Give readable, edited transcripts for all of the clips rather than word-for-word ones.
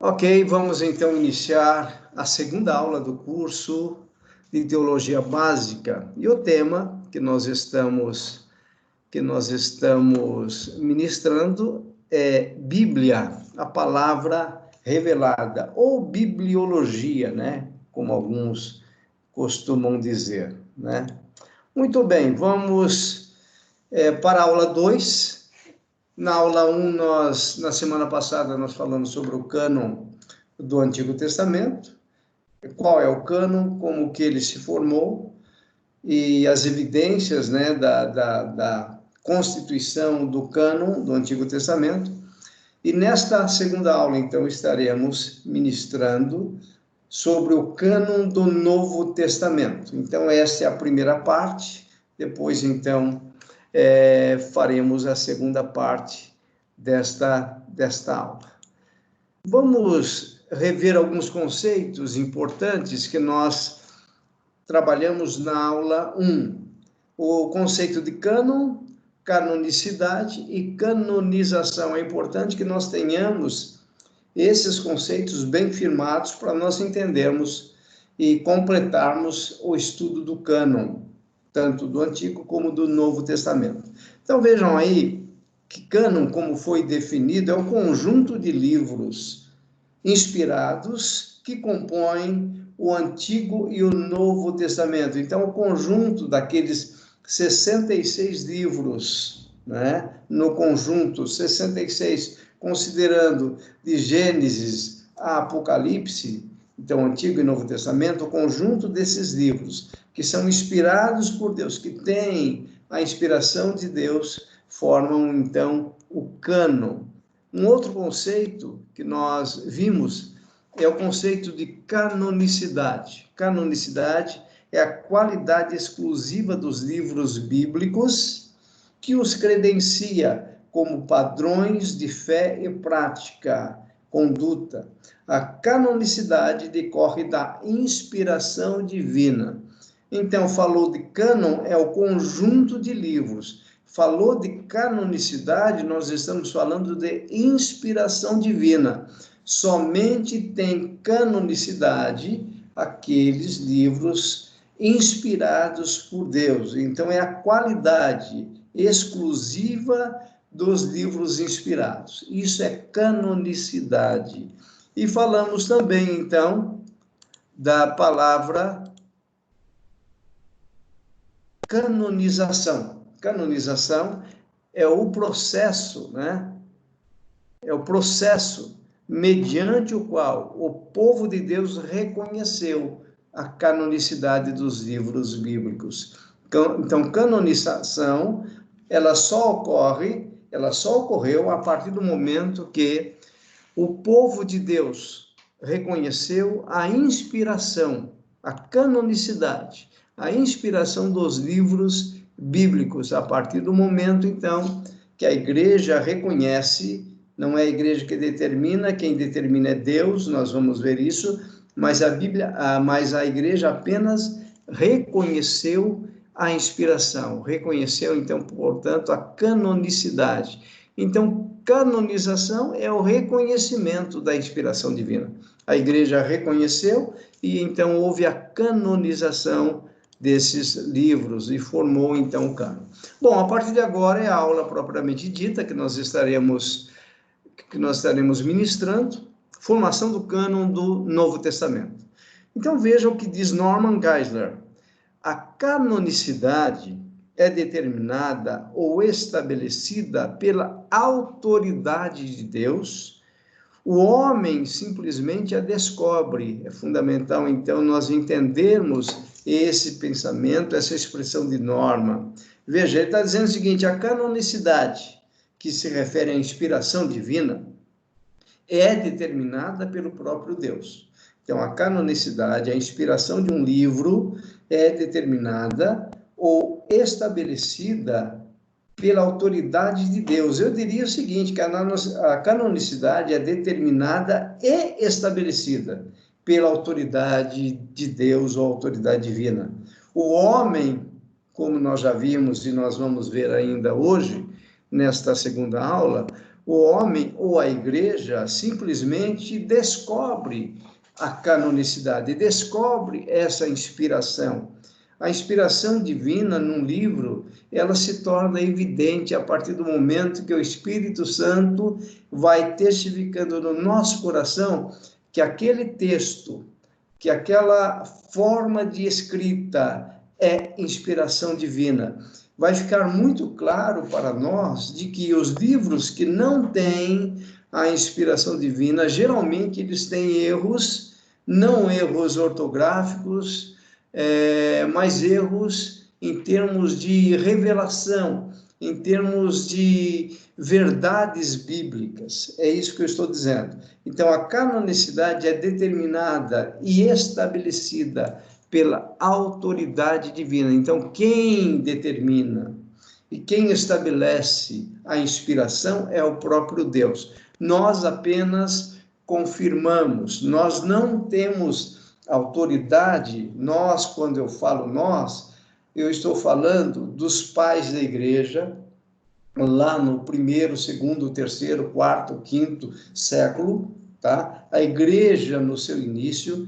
Ok, vamos então iniciar a segunda aula do curso de Teologia Básica. E o tema que nós estamos ministrando é Bíblia, a palavra revelada, ou bibliologia, né? Como alguns costumam dizer, né? Muito bem, vamos para a aula 2. Na aula 1, na semana passada, nós falamos sobre o cânon do Antigo Testamento, qual é o cânon, como que ele se formou, e as evidências, né, da constituição do cânon do Antigo Testamento. E nesta segunda aula, então, estaremos ministrando sobre o cânon do Novo Testamento. Então, esta é a primeira parte, depois, então, faremos a segunda parte desta aula. Vamos rever alguns conceitos importantes que nós trabalhamos na aula 1. O conceito de cânon, canonicidade e canonização. É importante que nós tenhamos esses conceitos bem firmados para nós entendermos e completarmos o estudo do cânon, tanto do Antigo como do Novo Testamento. Então vejam aí que cânon, como foi definido, é um conjunto de livros inspirados que compõem o Antigo e o Novo Testamento. Então, o conjunto daqueles 66 livros, né? No conjunto, 66, considerando de Gênesis a Apocalipse, então, Antigo e Novo Testamento, o conjunto desses livros, que são inspirados por Deus, que têm a inspiração de Deus, formam, então, o cânon. Um outro conceito que nós vimos é o conceito de canonicidade. Canonicidade é a qualidade exclusiva dos livros bíblicos que os credencia como padrões de fé e prática, conduta. A canonicidade decorre da inspiração divina. Então, falou de cânon, é o conjunto de livros. Falou de canonicidade, nós estamos falando de inspiração divina. Somente tem canonicidade aqueles livros inspirados por Deus. Então, é a qualidade exclusiva dos livros inspirados. Isso é canonicidade. E falamos também, então, da palavra canonização. Canonização é o processo, né? É o processo mediante o qual o povo de Deus reconheceu a canonicidade dos livros bíblicos. Então, canonização, ela só ocorreu a partir do momento que o povo de Deus reconheceu a inspiração, a canonicidade, a inspiração dos livros bíblicos, a partir do momento, então, que a igreja reconhece, não é a igreja que determina, quem determina é Deus, nós vamos ver isso, mas a igreja apenas reconheceu a inspiração, reconheceu, então, portanto, a canonicidade. Então, canonização é o reconhecimento da inspiração divina. A igreja reconheceu e, então, houve a canonização desses livros e formou, então, o cânon. Bom, a partir de agora é a aula propriamente dita que nós estaremos ministrando, formação do cânon do Novo Testamento. Então, veja o que diz Norman Geisler. A canonicidade é determinada ou estabelecida pela autoridade de Deus. O homem simplesmente a descobre. É fundamental, então, nós entendermos esse pensamento, essa expressão de norma. Veja, ele está dizendo o seguinte: a canonicidade, que se refere à inspiração divina, é determinada pelo próprio Deus. Então, a canonicidade, a inspiração de um livro, é determinada ou estabelecida pela autoridade de Deus. Eu diria o seguinte, que a canonicidade é determinada e estabelecida pela autoridade de Deus ou autoridade divina. O homem, como nós já vimos e nós vamos ver ainda hoje, nesta segunda aula, O homem ou a igreja simplesmente descobre a canonicidade, descobre essa inspiração. A inspiração divina num livro, ela se torna evidente a partir do momento que o Espírito Santo vai testificando no nosso coração que aquele texto, que aquela forma de escrita é inspiração divina. Vai ficar muito claro para nós de que os livros que não têm a inspiração divina, geralmente eles têm erros, não erros ortográficos, mas erros em termos de revelação, em termos de verdades bíblicas. É isso que eu estou dizendo. Então, a canonicidade é determinada e estabelecida pela autoridade divina. Então, quem determina e quem estabelece a inspiração é o próprio Deus. Nós apenas confirmamos, nós não temos autoridade. Nós, quando eu falo nós, eu estou falando dos pais da igreja, lá no primeiro, segundo, terceiro, quarto, quinto século, tá? A igreja no seu início.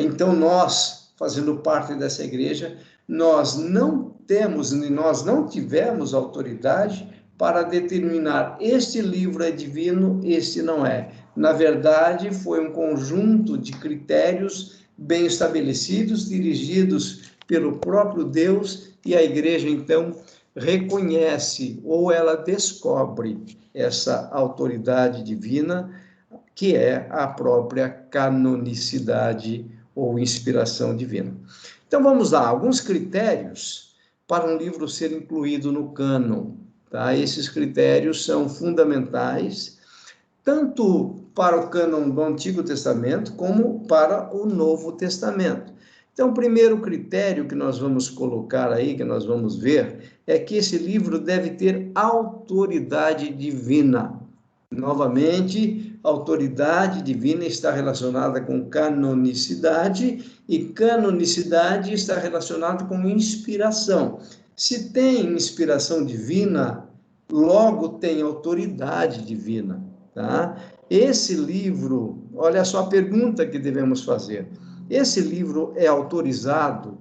Então, nós, fazendo parte dessa igreja, nós não temos, nós não tivemos autoridade para determinar este livro é divino, este não é. Na verdade, foi um conjunto de critérios bem estabelecidos, dirigidos pelo próprio Deus, e a igreja, então, reconhece ou ela descobre essa autoridade divina, que é a própria canonicidade ou inspiração divina. Então, vamos lá, alguns critérios para um livro ser incluído no cânon. Tá? Esses critérios são fundamentais, tanto para o cânon do Antigo Testamento, como para o Novo Testamento. Então, o primeiro critério que nós vamos colocar aí, que nós vamos ver, é que esse livro deve ter autoridade divina. Novamente, autoridade divina está relacionada com canonicidade, e canonicidade está relacionada com inspiração. Se tem inspiração divina, logo tem autoridade divina, tá? Esse livro, olha só a pergunta que devemos fazer. Esse livro é autorizado,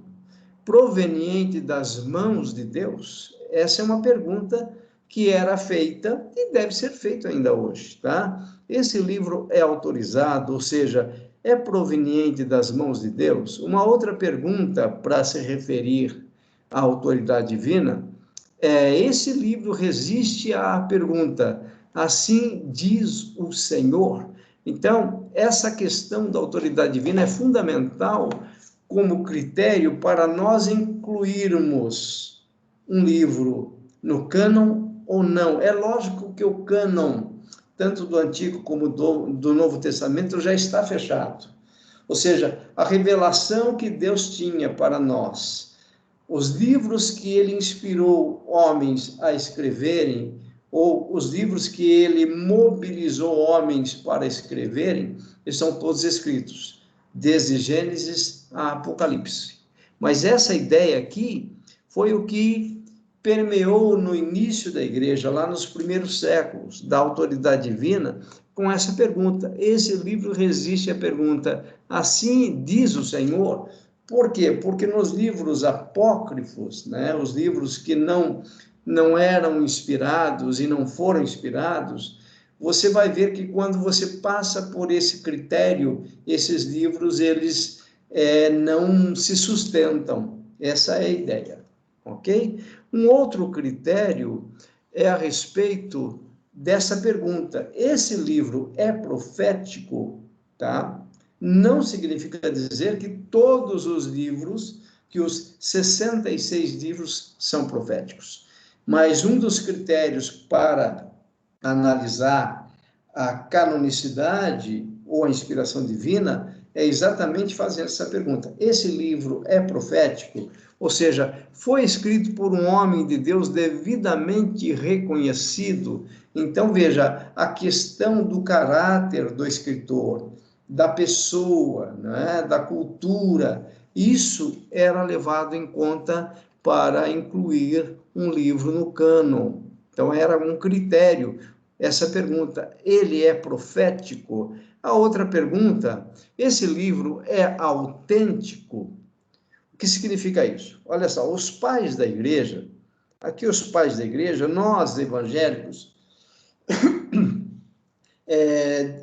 proveniente das mãos de Deus? Essa é uma pergunta que era feita e deve ser feita ainda hoje, tá? Esse livro é autorizado, ou seja, é proveniente das mãos de Deus? Uma outra pergunta para se referir à autoridade divina é: esse livro resiste à pergunta, assim diz o Senhor? Então, essa questão da autoridade divina é fundamental como critério para nós incluirmos um livro no cânon ou não. É lógico que o cânon, tanto do Antigo como do Novo Testamento, já está fechado. Ou seja, a revelação que Deus tinha para nós, os livros que ele inspirou homens a escreverem, ou os livros que ele mobilizou homens para escreverem, eles são todos escritos, desde Gênesis a Apocalipse. Mas essa ideia aqui foi o que permeou no início da igreja, lá nos primeiros séculos, da autoridade divina, com essa pergunta. Esse livro resiste à pergunta, assim diz o Senhor? Por quê? Porque nos livros apócrifos, né, os livros que não eram inspirados e não foram inspirados, você vai ver que quando você passa por esse critério, esses livros, eles não se sustentam. Essa é a ideia, ok? Um outro critério é a respeito dessa pergunta. Esse livro é profético, tá? Não significa dizer que todos os livros, que os 66 livros são proféticos. Mas um dos critérios para analisar a canonicidade ou a inspiração divina é exatamente fazer essa pergunta. Esse livro é profético? Ou seja, foi escrito por um homem de Deus devidamente reconhecido? Então, veja, a questão do caráter do escritor, da pessoa, né, da cultura, isso era levado em conta para incluir um livro no cânon. Então, era um critério, essa pergunta: ele é profético? A outra pergunta: esse livro é autêntico? O que significa isso? Olha só, os pais da igreja, aqui os pais da igreja, nós evangélicos,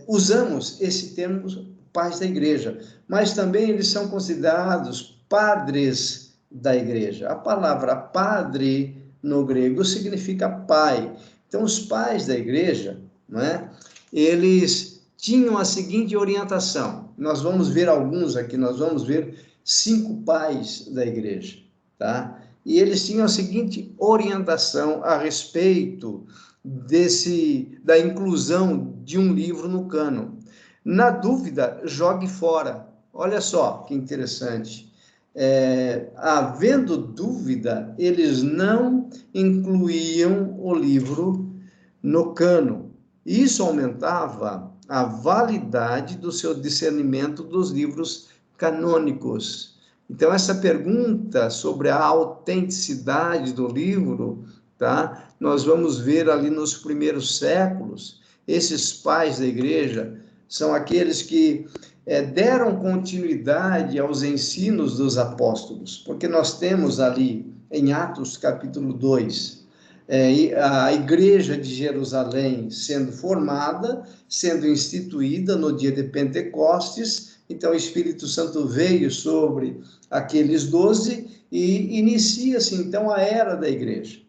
usamos esse termo pais da igreja, mas também eles são considerados padres da igreja. A palavra padre no grego significa pai. Então, os pais da igreja, não é? Eles tinham a seguinte orientação. Nós vamos ver alguns aqui, nós vamos ver 5 pais da igreja, tá? E eles tinham a seguinte orientação a respeito da inclusão de um livro no cânon. Na dúvida, jogue fora. Olha só que interessante. Havendo dúvida, eles não incluíam o livro no cânon. Isso aumentava a validade do seu discernimento dos livros canônicos. Então, essa pergunta sobre a autenticidade do livro, tá? Nós vamos ver ali nos primeiros séculos, esses pais da igreja são aqueles que deram continuidade aos ensinos dos apóstolos, porque nós temos ali em Atos capítulo 2, a igreja de Jerusalém sendo formada, sendo instituída no dia de Pentecostes. Então o Espírito Santo veio sobre aqueles 12 e inicia-se então a era da igreja,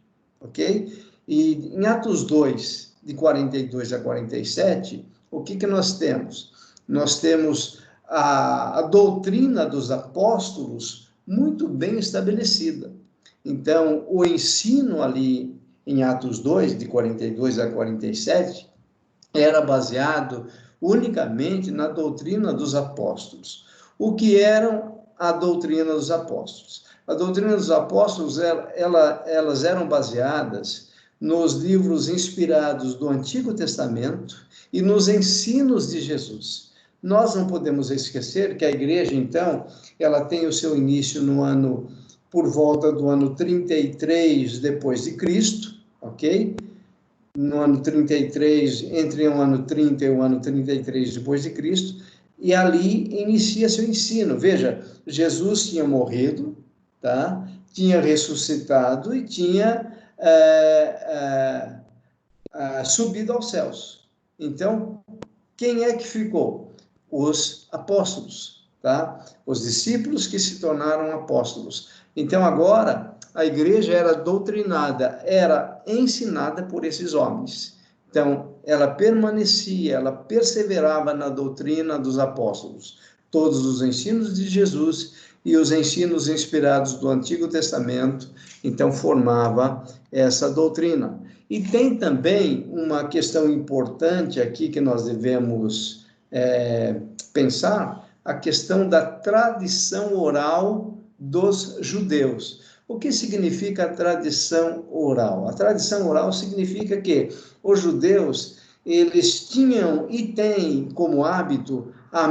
ok? E em Atos 2, de 42 a 47, o que nós temos? Nós temos a doutrina dos apóstolos muito bem estabelecida. Então, o ensino ali em Atos 2, de 42 a 47, era baseado unicamente na doutrina dos apóstolos. O que eram a doutrina dos apóstolos? A doutrina dos apóstolos, elas eram baseadas nos livros inspirados do Antigo Testamento e nos ensinos de Jesus. Nós não podemos esquecer que a igreja, então, ela tem o seu início por volta do ano 33 depois de Cristo, ok? No ano 33, entre o ano 30 e o ano 33 depois de Cristo, e ali inicia seu ensino. Veja, Jesus tinha morrido, tá? Tinha ressuscitado e tinha subido aos céus. Então, quem é que ficou? Os apóstolos, tá? Os discípulos que se tornaram apóstolos. Então, agora, a igreja era doutrinada, era ensinada por esses homens. Então, ela permanecia, ela perseverava na doutrina dos apóstolos. Todos os ensinos de Jesus e os ensinos inspirados do Antigo Testamento, então, formava essa doutrina. E tem também uma questão importante aqui que nós devemos pensar, a questão da tradição oral dos judeus. O que significa a tradição oral? A tradição oral significa que os judeus, eles tinham e têm como hábito a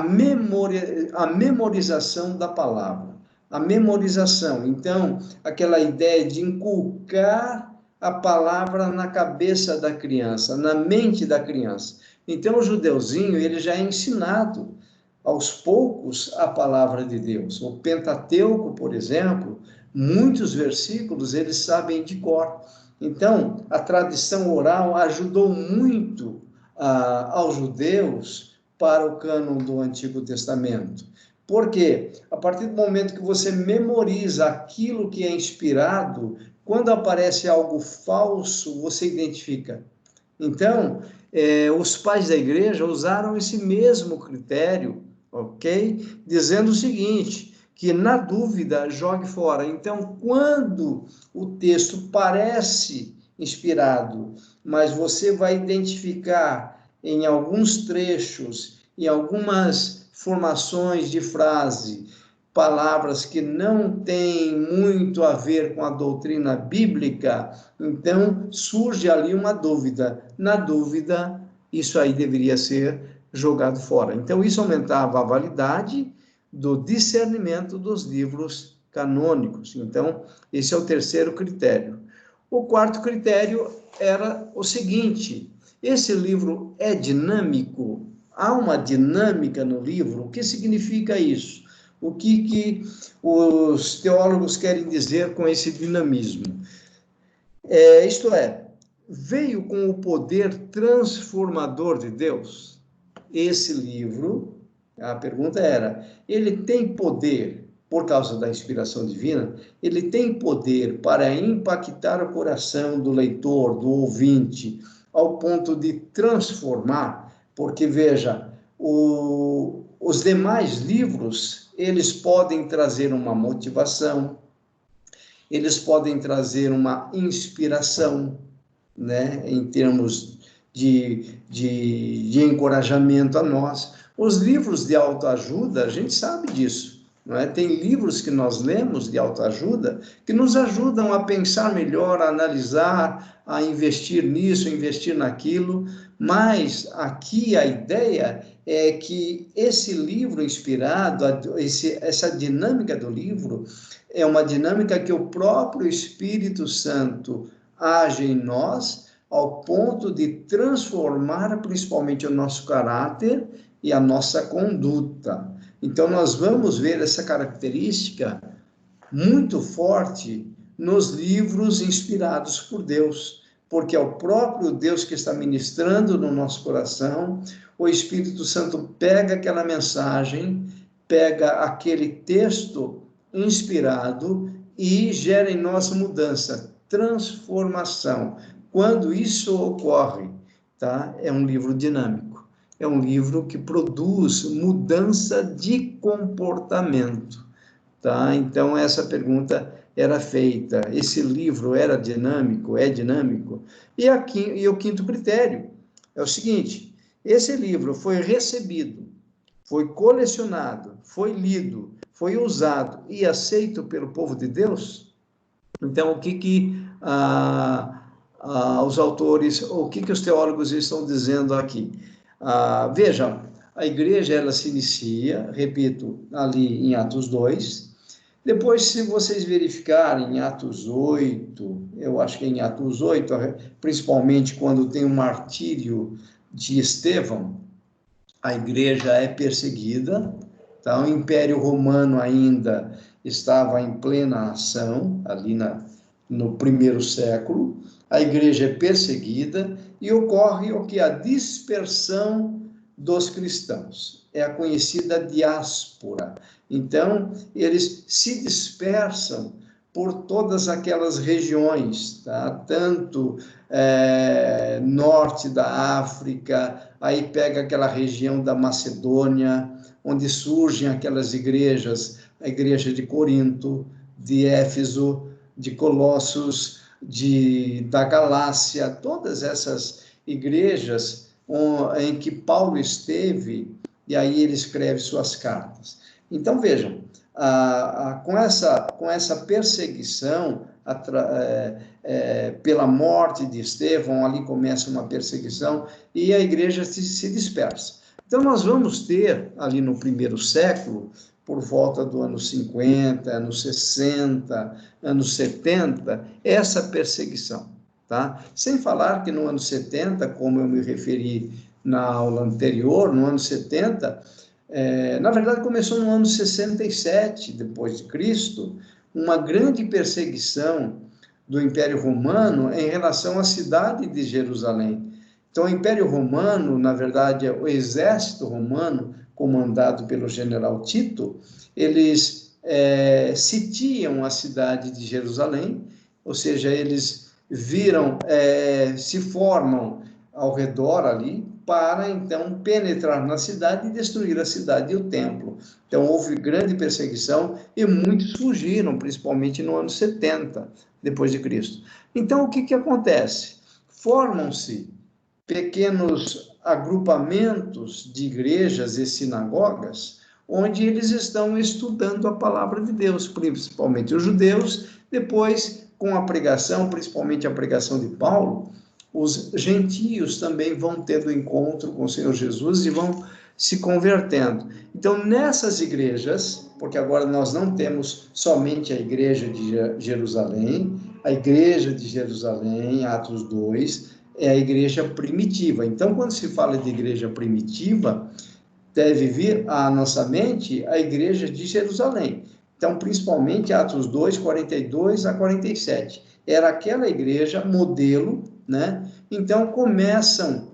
memorização da palavra. A memorização. Então, aquela ideia de inculcar a palavra na cabeça da criança, na mente da criança. Então, o judeuzinho, ele já é ensinado aos poucos a palavra de Deus. O Pentateuco, por exemplo, muitos versículos eles sabem de cor. Então, a tradição oral ajudou muito aos judeus para o cânon do Antigo Testamento. Porque a partir do momento que você memoriza aquilo que é inspirado, quando aparece algo falso, você identifica. Então, os pais da igreja usaram esse mesmo critério, ok? Dizendo o seguinte, que na dúvida, jogue fora. Então, quando o texto parece inspirado, mas você vai identificar em alguns trechos, em algumas formações de frase, palavras que não têm muito a ver com a doutrina bíblica, então surge ali uma dúvida. Na dúvida, isso aí deveria ser jogado fora. Então, isso aumentava a validade do discernimento dos livros canônicos. Então, esse é o terceiro critério. O quarto critério era o seguinte, Esse livro é dinâmico? Há uma dinâmica no livro? O que significa isso? O que os teólogos querem dizer com esse dinamismo? Isto é, veio com o poder transformador de Deus? Esse livro, a pergunta era, ele tem poder, por causa da inspiração divina, ele tem poder para impactar o coração do leitor, do ouvinte, ao ponto de transformar? Porque, veja, os demais livros, eles podem trazer uma motivação, eles podem trazer uma inspiração, né, em termos de encorajamento a nós. Os livros de autoajuda, a gente sabe disso, não é? Tem livros que nós lemos de autoajuda que nos ajudam a pensar melhor, a analisar, a investir nisso, investir naquilo, mas aqui a ideia é que esse livro inspirado, essa dinâmica do livro, é uma dinâmica que o próprio Espírito Santo age em nós, ao ponto de transformar principalmente o nosso caráter e a nossa conduta. Então, nós vamos ver essa característica muito forte nos livros inspirados por Deus, porque é o próprio Deus que está ministrando no nosso coração. O Espírito Santo pega aquela mensagem, pega aquele texto inspirado e gera em nós mudança, transformação. Quando isso ocorre, tá? É um livro dinâmico, é um livro que produz mudança de comportamento, tá? Então, essa pergunta era feita, esse livro era dinâmico, é dinâmico? E o quinto critério é o seguinte, esse livro foi recebido, foi colecionado, foi lido, foi usado e aceito pelo povo de Deus? Então, o que os autores, o que os teólogos estão dizendo aqui? Veja, a igreja, ela se inicia, repito, ali em Atos 2, depois, se vocês verificarem em Atos 8, eu acho que é em Atos 8, principalmente quando tem o martírio de Estevão, a igreja é perseguida, tá? O Império Romano ainda estava em plena ação, ali no primeiro século, a igreja é perseguida e ocorre o que? A dispersão dos cristãos, é a conhecida diáspora. Então, eles se dispersam por todas aquelas regiões, tá? Tanto norte da África, aí pega aquela região da Macedônia, onde surgem aquelas igrejas, a igreja de Corinto, de Éfeso, de Colossos, da Galácia, todas essas igrejas em que Paulo esteve, e aí ele escreve suas cartas. Então, vejam, com essa perseguição, pela morte de Estevão, ali começa uma perseguição, e a igreja se dispersa. Então, nós vamos ter, ali no primeiro século, por volta do ano 50, anos 60, anos 70, essa perseguição, tá? Sem falar que no ano 70, como eu me referi na aula anterior, no ano 70, na verdade começou no ano 67 depois de Cristo, uma grande perseguição do Império Romano em relação à cidade de Jerusalém. Então, o Império Romano, na verdade, o exército romano, comandado pelo general Tito, eles sitiam a cidade de Jerusalém, ou seja, eles se formam ao redor ali, para então penetrar na cidade e destruir a cidade e o templo. Então houve grande perseguição e muitos fugiram, principalmente no ano 70 depois de Cristo. Então o que acontece? Formam-se pequenos agrupamentos de igrejas e sinagogas, onde eles estão estudando a palavra de Deus, principalmente os judeus. Depois, com a pregação, principalmente a pregação de Paulo, os gentios também vão tendo encontro com o Senhor Jesus e vão se convertendo. Então, nessas igrejas, porque agora nós não temos somente a igreja de Jerusalém, a igreja de Jerusalém, Atos 2, é a igreja primitiva. Então, quando se fala de igreja primitiva, deve vir à nossa mente a igreja de Jerusalém. Então, principalmente Atos 2, 42 a 47. Era aquela igreja modelo, né? Então, começam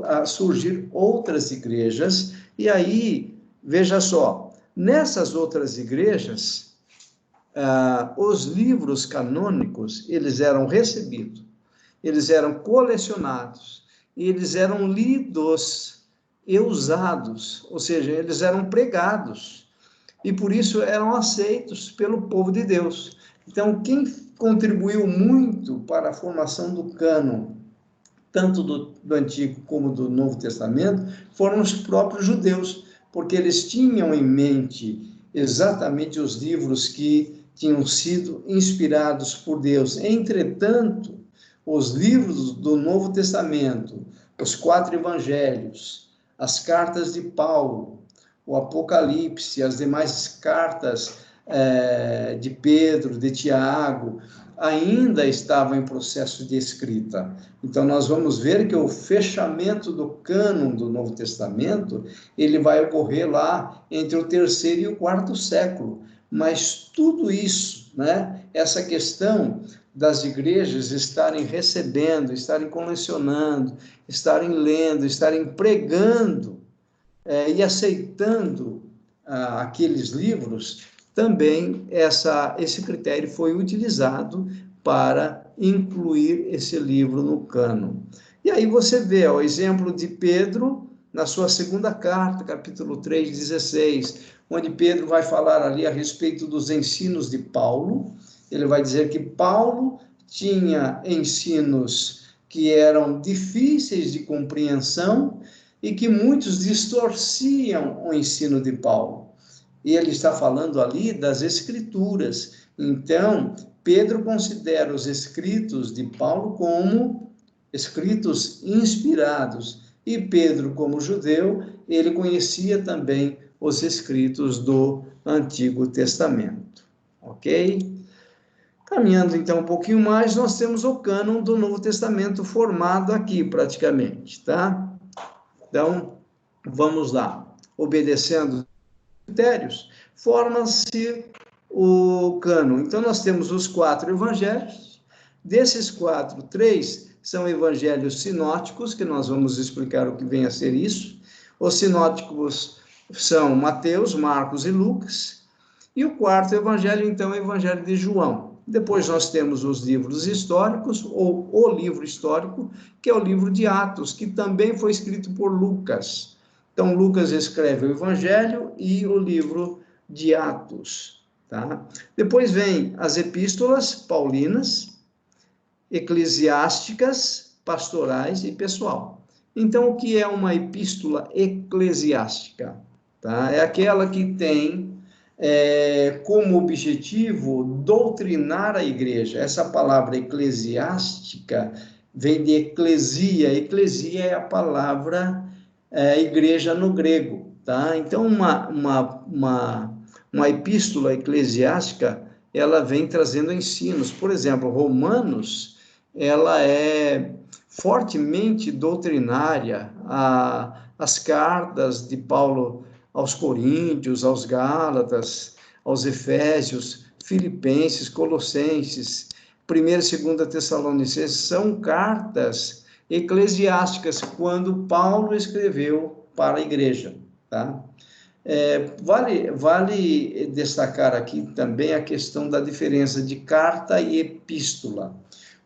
a surgir outras igrejas, e aí, veja só, nessas outras igrejas, os livros canônicos, eles eram recebidos, eles eram colecionados, e eles eram lidos e usados, ou seja, eles eram pregados, e por isso eram aceitos pelo povo de Deus. Então, quem contribuiu muito para a formação do cânon, tanto do Antigo como do Novo Testamento, foram os próprios judeus, porque eles tinham em mente exatamente os livros que tinham sido inspirados por Deus. Entretanto, os livros do Novo Testamento, os 4 evangelhos, as cartas de Paulo, o Apocalipse, as demais cartas de Pedro, de Tiago, ainda estavam em processo de escrita. Então, nós vamos ver que o fechamento do cânon do Novo Testamento, ele vai ocorrer lá entre o 3º e o 4º século. Mas tudo isso, né, essa questão das igrejas estarem recebendo, estarem colecionando, estarem lendo, estarem pregando e aceitando aqueles livros, também esse critério foi utilizado para incluir esse livro no cânon. E aí você vê o exemplo de Pedro, na sua 2ª carta, capítulo 3, 16, onde Pedro vai falar ali a respeito dos ensinos de Paulo. Ele vai dizer que Paulo tinha ensinos que eram difíceis de compreensão e que muitos distorciam o ensino de Paulo. E ele está falando ali das Escrituras. Então, Pedro considera os escritos de Paulo como escritos inspirados. E Pedro, como judeu, ele conhecia também os escritos do Antigo Testamento. Ok? Caminhando então um pouquinho mais, nós temos o cânon do Novo Testamento formado aqui, praticamente, tá? Então, vamos lá. Obedecendo critérios, forma-se o cânon. Então, nós temos os 4 evangelhos. Desses 4, 3 são evangelhos sinóticos, que nós vamos explicar o que vem a ser isso. Os sinóticos são Mateus, Marcos e Lucas. E o 4º evangelho, então, é o evangelho de João. Depois nós temos os livros históricos, ou o livro histórico, que é o livro de Atos, que também foi escrito por Lucas. Então, Lucas escreve o Evangelho e o livro de Atos. Tá? Depois vem as epístolas paulinas, eclesiásticas, pastorais e pessoal. Então, o que é uma epístola eclesiástica? Tá? É aquela que tem como objetivo doutrinar a igreja. Essa palavra eclesiástica vem de eclesia. Eclesia é a palavra igreja no grego, tá? Então, uma epístola eclesiástica, ela vem trazendo ensinos. Por exemplo, Romanos, ela é fortemente doutrinária. As cartas de Paulo aos Coríntios, aos Gálatas, aos Efésios, Filipenses, Colossenses, 1ª e 2ª Tessalonicenses, são cartas eclesiásticas, quando Paulo escreveu para a igreja, tá? Vale destacar aqui também a questão da diferença de carta e epístola.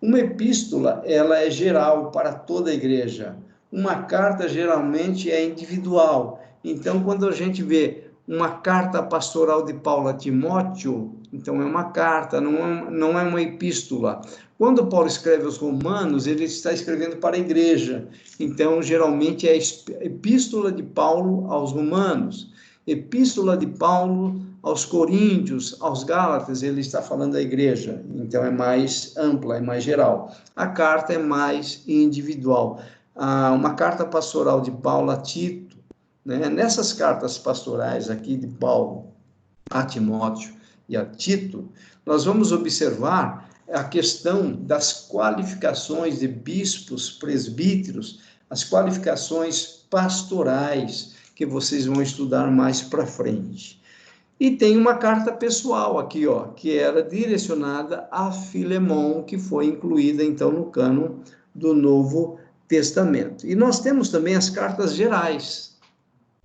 Uma epístola, ela é geral para toda a igreja. Uma carta, geralmente, é individual. Então, quando a gente vê uma carta pastoral de Paulo a Timóteo, então é uma carta, não é uma epístola. Quando Paulo escreve aos Romanos, ele está escrevendo para a igreja. Então, geralmente, é a epístola de Paulo aos Romanos. Epístola de Paulo aos Coríntios, aos Gálatas, ele está falando da igreja. Então, é mais ampla, é mais geral. A carta é mais individual. Uma carta pastoral de Paulo a Tito, né? Nessas cartas pastorais aqui de Paulo a Timóteo e a Tito, nós vamos observar a questão das qualificações de bispos, presbíteros, as qualificações pastorais, que vocês vão estudar mais para frente. E tem uma carta pessoal aqui, ó, que era direcionada a Filemon, que foi incluída, então, no cânon do Novo Testamento. E nós temos também as cartas gerais,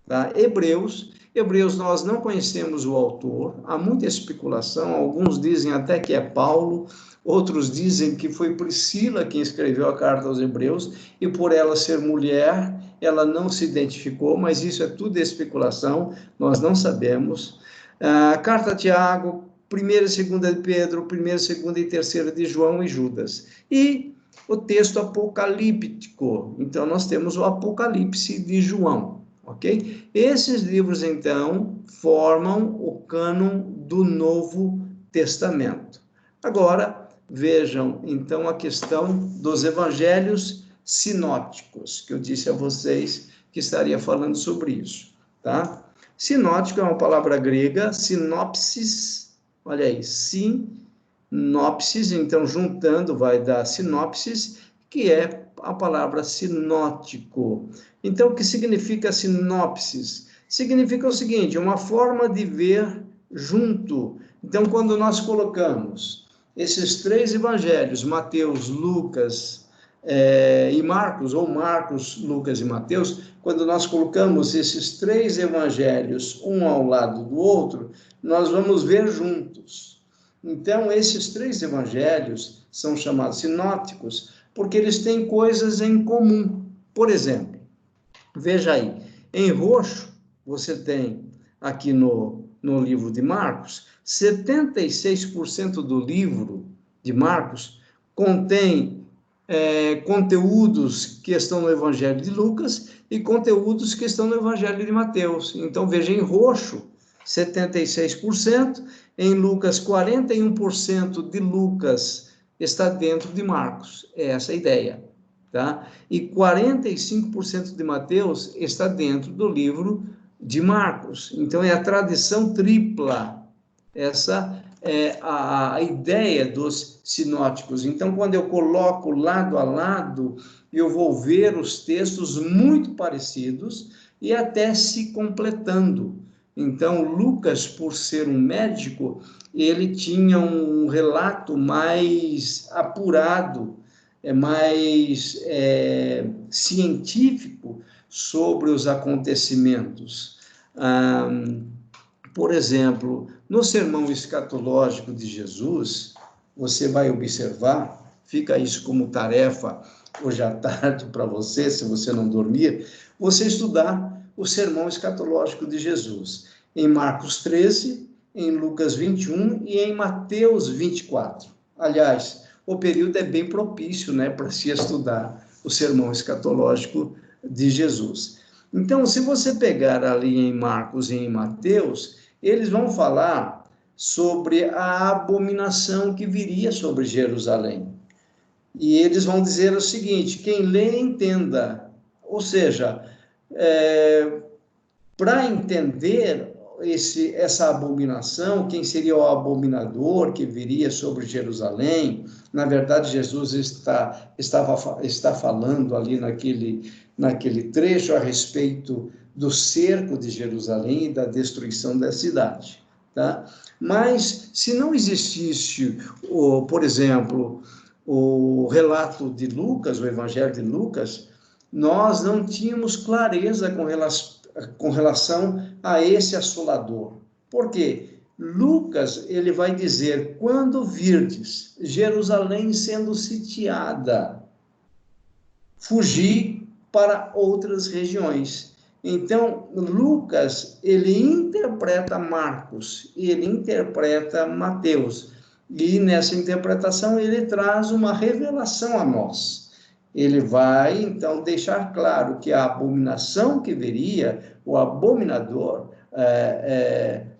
tá? Hebreus nós não conhecemos o autor, há muita especulação, alguns dizem até que é Paulo, outros dizem que foi Priscila quem escreveu a carta aos Hebreus, e por ela ser mulher, ela não se identificou, mas isso é tudo especulação, nós não sabemos. Carta a Tiago, 1ª e 2ª de Pedro, 1ª, 2ª e 3ª de João e Judas. E o texto apocalíptico, então nós temos o Apocalipse de João, ok? Esses livros, então, formam o cânon do Novo Testamento. Agora, vejam, então, a questão dos evangelhos sinóticos, que eu disse a vocês que estaria falando sobre isso, tá? Sinótico é uma palavra grega, sinopsis, olha aí, sinopsis, então juntando vai dar sinopsis, que é a palavra sinótico. Então, o que significa sinopsis? Significa o seguinte, uma forma de ver junto. Então, quando nós colocamos esses 3 evangelhos, Mateus, Lucas e Marcos, ou Marcos, Lucas e Mateus, quando nós colocamos esses 3 evangelhos um ao lado do outro, nós vamos ver juntos. Então, esses 3 evangelhos são chamados sinóticos, porque eles têm coisas em comum. Por exemplo, veja aí, em roxo, você tem aqui no livro de Marcos, 76% do livro de Marcos contém conteúdos que estão no Evangelho de Lucas e conteúdos que estão no Evangelho de Mateus. Então, veja, em roxo, 76%, em Lucas, 41% de Lucas está dentro de Marcos. É essa a ideia, tá? E 45% de Mateus está dentro do livro de Marcos. Então, é a tradição tripla. Essa é a ideia dos sinóticos. Então, quando eu coloco lado a lado, eu vou ver os textos muito parecidos e até se completando. Então, Lucas, por ser um médico, ele tinha um relato mais apurado, mais científico sobre os acontecimentos. Por exemplo, no sermão escatológico de Jesus, você vai observar, fica isso como tarefa hoje à tarde para você, se você não dormir, você estudar o sermão escatológico de Jesus, em Marcos 13, em Lucas 21 e em Mateus 24. Aliás, o período é bem propício, né, para se estudar o sermão escatológico de Jesus. Então, se você pegar ali em Marcos e em Mateus, eles vão falar sobre a abominação que viria sobre Jerusalém. E eles vão dizer o seguinte, quem lê, entenda. Ou seja, para entender essa abominação, quem seria o abominador que viria sobre Jerusalém, na verdade, Jesus está falando ali naquele trecho a respeito do cerco de Jerusalém e da destruição da cidade, tá? Mas, se não existisse, por exemplo, o relato de Lucas, o Evangelho de Lucas, nós não tínhamos clareza com relação a esse assolador. Por quê? Lucas, ele vai dizer, quando virdes Jerusalém sendo sitiada, fugi para outras regiões. Então, Lucas, ele interpreta Marcos, ele interpreta Mateus, e nessa interpretação ele traz uma revelação a nós. Ele vai, então, deixar claro que a abominação que viria, o abominador,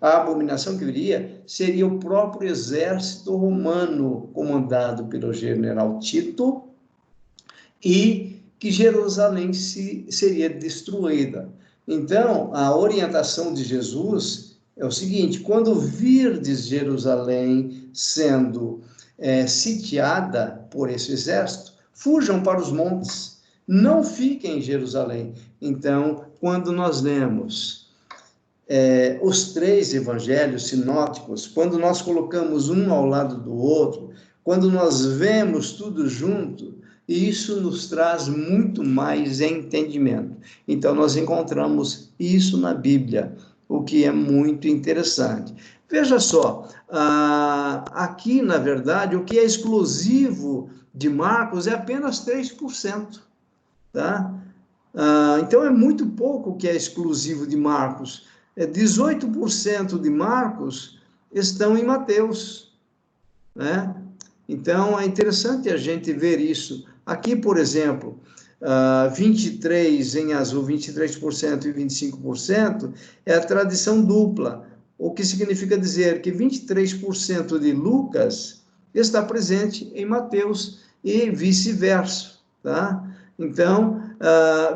a abominação que viria, seria o próprio exército romano, comandado pelo general Tito, e que Jerusalém seria destruída. Então, a orientação de Jesus é o seguinte, quando virdes Jerusalém sendo sitiada por esse exército, fujam para os montes, não fiquem em Jerusalém. Então, quando nós lemos os 3 evangelhos sinóticos, quando nós colocamos um ao lado do outro, quando nós vemos tudo junto, isso nos traz muito mais entendimento. Então, nós encontramos isso na Bíblia, o que é muito interessante. Veja só, aqui, na verdade, o que é exclusivo de Marcos é apenas 3%, tá? Então, é muito pouco que é exclusivo de Marcos. 18% de Marcos estão em Mateus, né? Então, é interessante a gente ver isso. Aqui, por exemplo, 23 em azul, 23% e 25% é a tradição dupla, o que significa dizer que 23% de Lucas está presente em Mateus e vice-versa, tá? Então,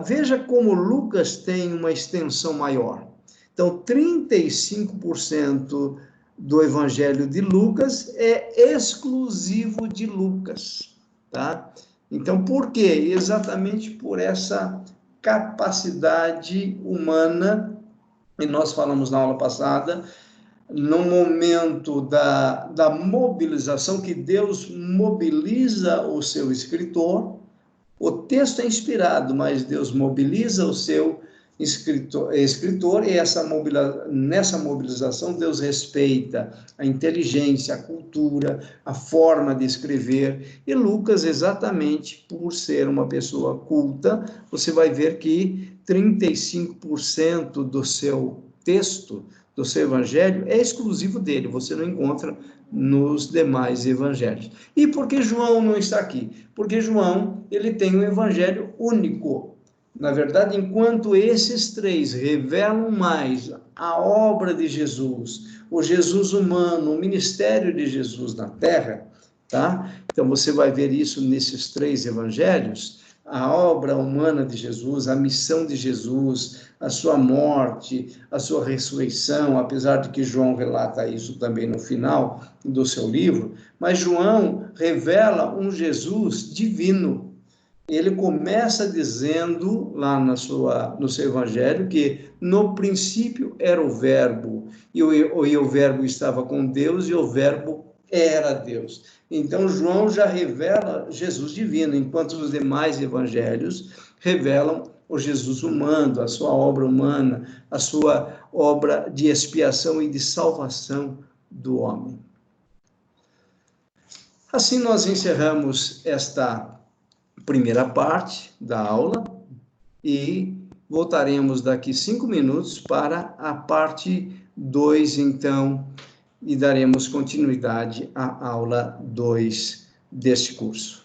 veja como Lucas tem uma extensão maior. Então, 35% do Evangelho de Lucas é exclusivo de Lucas, tá? Então, por quê? Exatamente por essa capacidade humana, e nós falamos na aula passada, no momento da mobilização, que Deus mobiliza o seu escritor. O texto é inspirado, mas Deus mobiliza o seu escritor, e nessa mobilização Deus respeita a inteligência, a cultura, a forma de escrever. E Lucas, exatamente por ser uma pessoa culta, você vai ver que 35% do seu texto, do seu evangelho, é exclusivo dele, você não encontra nos demais evangelhos. E por que João não está aqui? Porque João, ele tem um evangelho único. Na verdade, enquanto esses 3 revelam mais a obra de Jesus, o Jesus humano, o ministério de Jesus na terra, tá? Então você vai ver isso nesses 3 evangelhos, a obra humana de Jesus, a missão de Jesus, a sua morte, a sua ressurreição, apesar de que João relata isso também no final do seu livro, mas João revela um Jesus divino. Ele começa dizendo, lá no seu evangelho, que no princípio era o verbo, e o verbo estava com Deus, e o verbo era Deus. Então, João já revela Jesus divino, enquanto os demais evangelhos revelam o Jesus humano, a sua obra humana, a sua obra de expiação e de salvação do homem. Assim, nós encerramos esta primeira parte da aula e voltaremos daqui 5 minutos para a parte 2, então, e daremos continuidade à aula 2 deste curso.